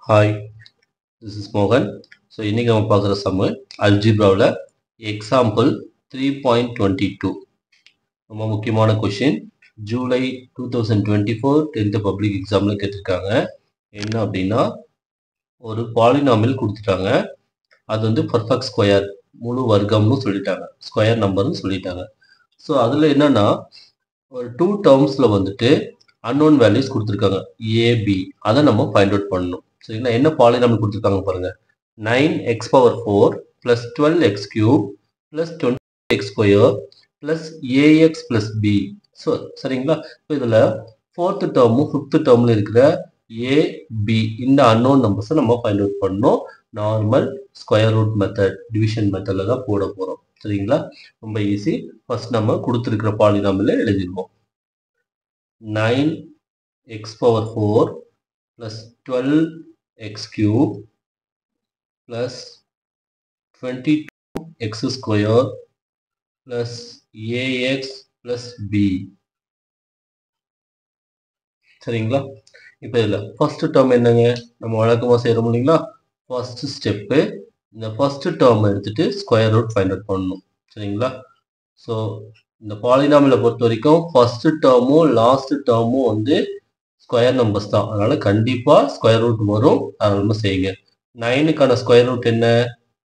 Hi, this is மோகன். So இன்றைக்கி நம்ம பார்க்குற சம்மு அல்ஜிப்ராவில் எக்ஸாம்பிள் 3.22. ரொம்ப முக்கியமான கொஷின். ஜூலை 2024 10th பப்ளிக் எக்ஸாமில் கேட்டிருக்காங்க. என்ன அப்படின்னா, ஒரு பாலினாமியல் கொடுத்துட்டாங்க. அது வந்து பர்ஃபெக்ட் ஸ்கொயர், முழு வர்க்கம்னு சொல்லிட்டாங்க, ஸ்கொயர் நம்பர்னு சொல்லிட்டாங்க. ஸோ அதில் என்னென்னா, ஒரு 2 டேர்ம்ஸில் வந்துட்டு அன்னோன் வேல்யூஸ் கொடுத்துருக்காங்க, ஏபி. அதை நம்ம ஃபைண்ட் அவுட் பண்ணணும். சரிங்களா? என்ன பாலினாமியல் கொடுத்துருக்காங்க பாருங்க. 9x⁴ plus 12x³ plus 20x² plus ax plus b. So சரிங்களா? இப்போ இதில் 4th டேர்மும் 5th டேர்மில் இருக்கிற ஏபி இந்த அன்னோன் நம்பர்ஸை நம்ம ஃபைண்ட் அவுட் பண்ணணும். Normal square root method, division மெத்தடில் தான் போட போகிறோம். சரிங்களா? ரொம்ப ஈஸி. ஃபர்ஸ்ட் நம்ம கொடுத்துருக்கிற polynomial எழுதிடுவோம். 9x⁴ plus 12x³ plus 22x² plus ax plus b. சரிங்களா? இப்போ இதில் ஃபர்ஸ்ட் டேர்ம் என்னங்க, நம்ம வழக்கமாக செய்கிறோம் இல்லைங்களா? ஃபர்ஸ்ட் ஸ்டெப்பு இந்த ஃபர்ஸ்ட் டேர்ம் எடுத்துட்டு ஸ்கொயர் ரூட் ஃபைண்ட் அவுட் பண்ணணும். சரிங்களா? ஸோ இந்த பாலினாமியலை பொறுத்த வரைக்கும் ஃபர்ஸ்ட் டேர்மும் லாஸ்ட் டேர்மும் வந்து ஸ்கொயர் நம்பர்ஸ் தான். அதனால கண்டிப்பாக ஸ்கொயர் ரூட் வரும். அதை செய்யுங்க. 9க்கான ஸ்கொயர் ரூட் என்ன?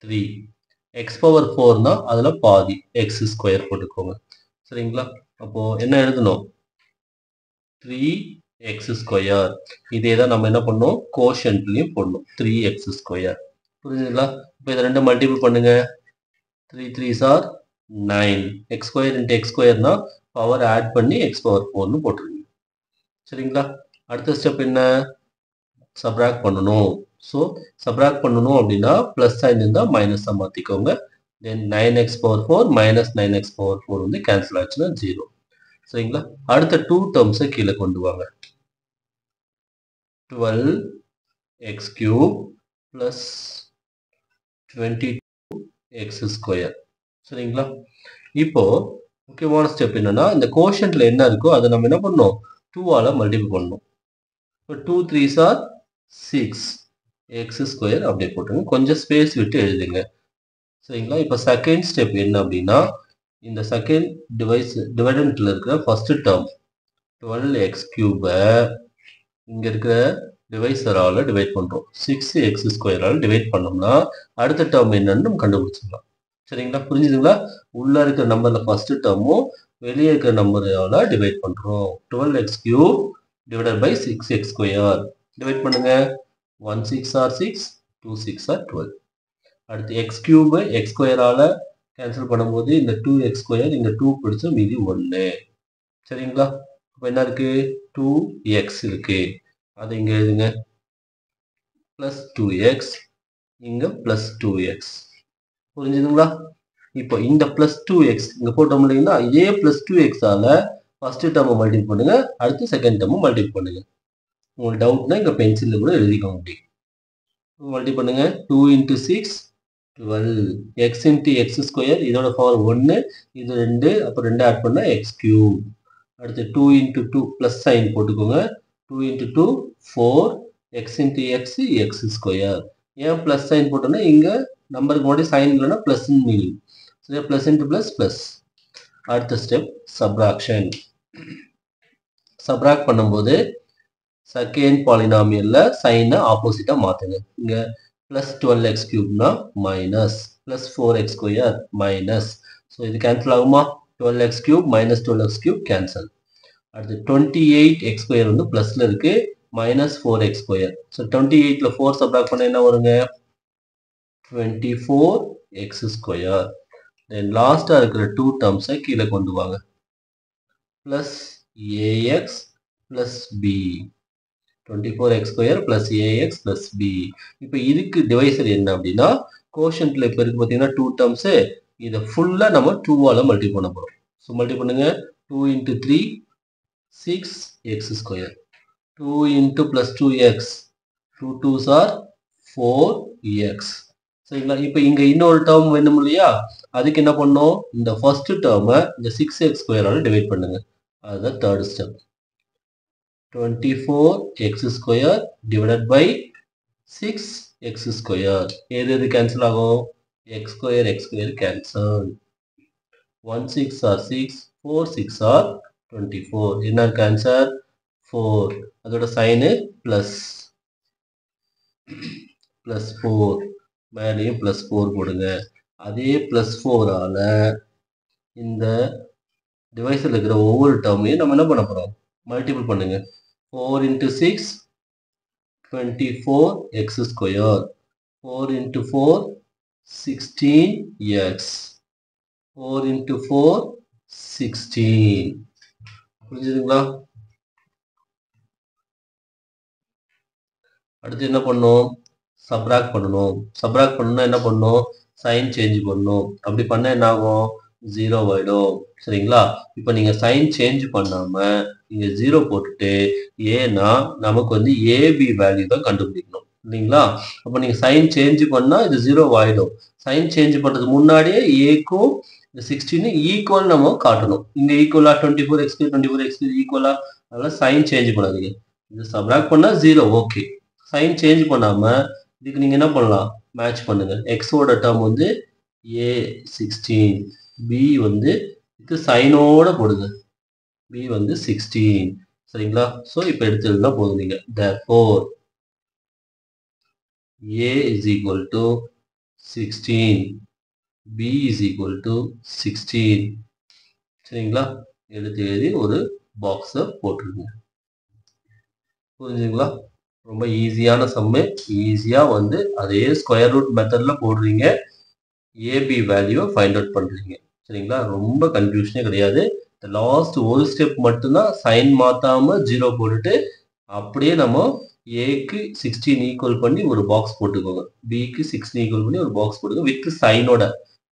3. x⁴ அதில் பாதி x² போட்டுக்கோங்க. சரிங்களா? அப்போது என்ன எழுதணும்? 3x². இதே தான் நம்ம என்ன பண்ணோம், கோஷன்ட்லையும் போடணும், 3x². புரிஞ்சுங்களா? இப்போ இதை ரெண்டு மல்டிபிள் பண்ணுங்க. 3 3s are 9. x² into x²னா பவர் ஆட் பண்ணி x⁴ போட்டுருங்க. சரிங்களா? அடுத்த ஸ்டெப் என்ன? சப்ராக்ட் பண்ணணும். ஸோ சப்ராக்ட் பண்ணணும் அப்படின்னா ப்ளஸ் சைன் இருந்தால் மைனஸாக மாற்றிக்கோங்க. தென் 9x⁴ மைனஸ் 9x⁴ வந்து கேன்சல் ஆச்சுன்னா 0. சரிங்களா? அடுத்த 2 டேர்ம்ஸை கீழே கொண்டு வாங்க. 12x³ plus 22x². சரிங்களா? இப்போ முக்கியமான ஸ்டெப் என்னன்னா, இந்த கோஷன்ட்ல என்ன இருக்கோ அதை நம்ம என்ன பண்ணணும், 2ஆல் மல்டிபிள் பண்ணணும். இப்போ 2 3s are 6 x² அப்படியே போட்டுருங்க. கொஞ்சம் ஸ்பேஸ் விட்டு எழுதுங்க. சரிங்களா? இப்போ செகண்ட் ஸ்டெப் என்ன அப்படின்னா, இந்த செகண்ட் டிவைடண்ட்ல இருக்கிற ஃபர்ஸ்ட் டேர்ம் 12x³ இங்க இருக்கிற டிவைசரால் டிவைட் பண்றோம். 6x² டிவைட் பண்ணோம்னா அடுத்த டேர்ம் என்னன்னு நம்ம கண்டுபிடிச்சிடலாம். சரிங்களா? புரிஞ்சுதுங்களா? உள்ள இருக்கிற நம்பர்ல ஃபர்ஸ்ட் டேர்மும் வெளியே இருக்கிற நம்பரால டிவைட் பண்றோம். 12x³ divided by 6x² divide பண்ணுங்க. 1 6 are 6, 2 6 are 12. அடுத்து x³ x²ஆல கேன்சல் பண்ணும்போது இந்த 2x² இங்க 2 பிடிச்சு மீதி 1. சரிங்களா? இப்போ என்ன இருக்கு? 2x இருக்கு. அதை இங்க எழுதுங்க. பிளஸ் 2x இங்க பிளஸ் 2x. புரிஞ்சுதுங்களா? இப்போ இந்த பிளஸ் 2x இங்க போட்டோம் இல்லைங்களா? இதே பிளஸ் 2x ஆல ஃபர்ஸ்ட் டேர்மை மல்டிபிள் பண்ணுங்க, அடுத்து செகண்ட் டேர்மை மல்டிபிள் பண்ணுங்க. உங்களுக்கு டவுட்னா இங்க பென்சில்ல கூட எழுதிக்கோங்க. அப்படி மல்டிபிள் பண்ணுங்க. 2 into 6 12 x into x², இதோட பவர் 1, இது 2, அப்போ 2 ஆட் பண்ணா x³. அடுத்து 2 into 2 பிளஸ் சைன் போட்டுக்கோங்க. 2 into 2 4 x into x x². ஏன் பிளஸ் சைன் போட்டோம்னா இங்க நம்பருக்கு முன்னாடி சைன் இல்லைன்னா பிளஸ் மீனிங். சரியா? Plus into plus plus. அடுத்த ஸ்டெப் சப்ராக்ஷன். சப்ராக்ட் பண்ணும்போது செகண்ட் பாலினாமியல்ல சைனை ஆப்போசிட்டா மாத்துங்க. இங்க plus 12x³ minus plus 4x² minus. So இது கேன்சல் ஆகுமா? 12x³ minus 12x³ cancel. அடுத்து 28x² வந்து பிளஸ்ல இருக்கு, மைனஸ் 4x². ஸோ 28ல 4 சப்ராக்ட் பண்ண என்ன வருங்க? 24x². தென் லாஸ்டா இருக்கிற 2 டேர்ம்ஸை கீழே கொண்டு வாங்க. Plus ax plus b. 24x² plus ax plus b. இப்போ இதுக்கு டிவைசர் என்ன அப்படின்னா, கோஷன்ட்ல இப்போ இருக்கு பார்த்தீங்கன்னா 2 டேர்ம்ஸ், இதை ஃபுல்லா நம்ம 2ஆல மல்டிபிள் பண்ண போறோம். ஸோ மல்டிபிள் பண்ணுங்க. 2 into 3 6x². 2 into plus 2x 2 2s are 4x. சரிங்களா? இப்போ இங்க இன்னொரு டேர்ம் வேணும் இல்லையா? அதுக்கு என்ன பண்ணோம், இந்த ஃபர்ஸ்ட் டேர்மை இந்த 6x² டிவைட் பண்ணுங்க. அதுதான் third step. 24x² divided by 6x square. எது கேன்சல் ஆகும்? x square cancel. 1 6 are 6, 4 6 are 24. என்ன ஆன்சர்? 4. அதோட சைன் பிளஸ் 4. மேலேயும் +4 போடுங்க. அதே +4 ஆல இந்த டிவைஸில் இருக்கிற ஒவ்வொரு டேர்மையும் நம்ம என்ன பண்ண போகிறோம்? மல்டிபிள் பண்ணுங்க. 4 into 6 24x square. 4 into 4 16x. 4 into 4 16. புரிஞ்சுதுங்களா? அடுத்து என்ன பண்ணணும்? சப்ராக்ட் பண்ணணும். சப்ராக்ட் பண்ணணும்னா என்ன பண்ணணும்? சைன் சேஞ்ச் பண்ணணும். அப்படி பண்ண என்ன ஆகும்? 0 ஆயிடும். சரிங்களா? இப்போ நீங்க சைன் சேஞ்ச் பண்ணாம இங்க 0 போட்டுட்டு ஏன்னா நமக்கு வந்து ஏபி வேல்யூ தான் கண்டுபிடிக்கணும் இல்லைங்களா? அப்போ நீங்க சைன் சேஞ்ச் பண்ணா இது 0 ஆயிடும். சைன் சேஞ்ச் பண்றது முன்னாடியே ஏக்கும் 16 ஈக்குவல் நம்ம காட்டணும். இங்க ஈக்குவலா 24x 24x ஈக்குவலா, அதனால சைன் சேஞ்ச் பண்ணாதீங்க. இது சப்ராக்ட் பண்ணா 0 ஓகே. சைன் சேஞ்ச் பண்ணாம இதுக்கு நீங்க என்ன பண்ணலாம்? மேட்ச் பண்ணுங்க. எக்ஸோட டேர்ம் வந்து a16, b வந்து இது சைனோட போடுங்க. b வந்து 16. சரிங்களா? சோ இப்போ எடுத்துட்டா போதும் நீங்க. therefore a is equal to 16, b is equal to 16. சரிங்களா? எடுத்து எழுதி ஒரு பாக்ஸை போட்டுருங்க. புரிஞ்சுங்களா? ரொம்ப ஈஸியான சம்மு. ஈஸியாக வந்து அதே ஸ்கொயர் ரூட் மெத்தடில் போடுறீங்க. ஏபி வேல்யூவை ஃபைண்ட் அவுட் பண்ணுறீங்க. சரிங்களா? ரொம்ப கன்ஃபியூஷனே கிடையாது. இந்த லாஸ்ட் ஒரு ஸ்டெப் மட்டும்தான் சைன் மாற்றாமல் 0 போட்டுட்டு அப்படியே நம்ம ஏக்கு 16 ஈக்குவல் பண்ணி ஒரு பாக்ஸ் போட்டுக்கோங்க. பிக்கு 16 ஈக்குவல் பண்ணி ஒரு பாக்ஸ் போட்டுக்கோங்க வித் சைனோட.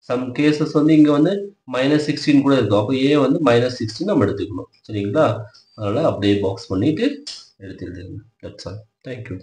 சம் கேசஸ் வந்து இங்கே வந்து -16 கூட இருக்கும். அப்போ ஏ வந்து -16 நம்ம எடுத்துக்கணும். சரிங்களா? அதனால் அப்படியே பாக்ஸ் பண்ணிட்டு எடுத்துக்கிடுங்க. That's all. தேங்க்யூ.